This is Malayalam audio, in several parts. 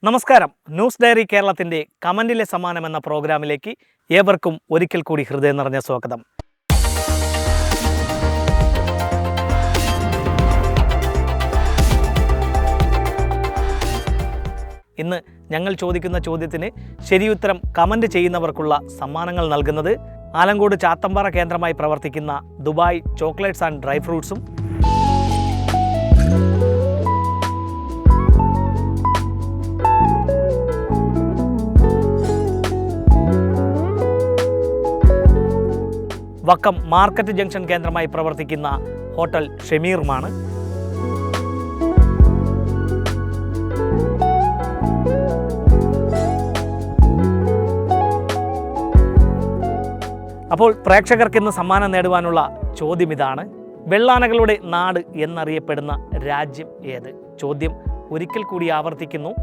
നമസ്കാരം. ന്യൂസ് ഡയറി കേരളത്തിൻ്റെ കമൻറ്റിലെ സമ്മാനം എന്ന പ്രോഗ്രാമിലേക്ക് ഏവർക്കും ഒരിക്കൽ കൂടി ഹൃദയം നിറഞ്ഞ സ്വാഗതം. ഇന്ന് ഞങ്ങൾ ചോദിക്കുന്ന ചോദ്യത്തിന് ശരിയുത്തരം കമൻറ്റ് ചെയ്യുന്നവർക്കുള്ള സമ്മാനങ്ങൾ നൽകുന്നത് ആലങ്കോട് ചാത്തമ്പാറ കേന്ദ്രമായി പ്രവർത്തിക്കുന്ന ദുബായ് ചോക്ലേറ്റ്സ് ആൻഡ് ഡ്രൈ ഫ്രൂട്ട്സും വക്കം മാർക്കറ്റ് ജംഗ്ഷൻ കേന്ദ്രമായി പ്രവർത്തിക്കുന്ന ഹോട്ടൽ ഷമീറുമാണ്. അപ്പോൾ പ്രേക്ഷകർക്ക് ഇന്ന് സമ്മാനം നേടുവാനുള്ള ചോദ്യം ഇതാണ്: വെള്ളാനകളുടെ നാട് എന്നറിയപ്പെടുന്ന രാജ്യം ഏത്? ചോദ്യം ഒരിക്കൽ കൂടി ആവർത്തിക്കുന്നു: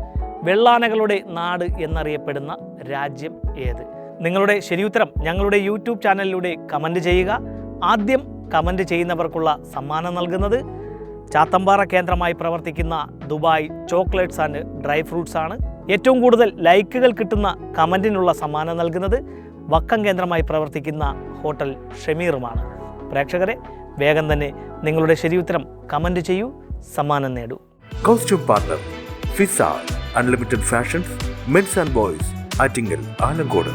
വെള്ളാനകളുടെ നാട് എന്നറിയപ്പെടുന്ന രാജ്യം ഏത്? നിങ്ങളുടെ ശരിയുത്തരം ഞങ്ങളുടെ യൂട്യൂബ് ചാനലിലൂടെ കമൻറ്റ് ചെയ്യുക. ആദ്യം കമൻറ്റ് ചെയ്യുന്നവർക്കുള്ള സമ്മാനം നൽകുന്നത് ചാത്തമ്പാറ കേന്ദ്രമായി പ്രവർത്തിക്കുന്ന Dubai chocolates and dry fruits ആണ്. ഏറ്റവും കൂടുതൽ ലൈക്കുകൾ കിട്ടുന്ന കമൻറ്റിനുള്ള സമ്മാനം നൽകുന്നത് വക്കം കേന്ദ്രമായി പ്രവർത്തിക്കുന്ന ഹോട്ടൽ ഷമീറുമാണ്. പ്രേക്ഷകരെ, വേഗം തന്നെ നിങ്ങളുടെ ശരിയുത്തരം കമൻറ്റ് ചെയ്യൂ, സമ്മാനം നേടൂ. Costume partner Fiza unlimited fashions men's and boys Attingal Alankode.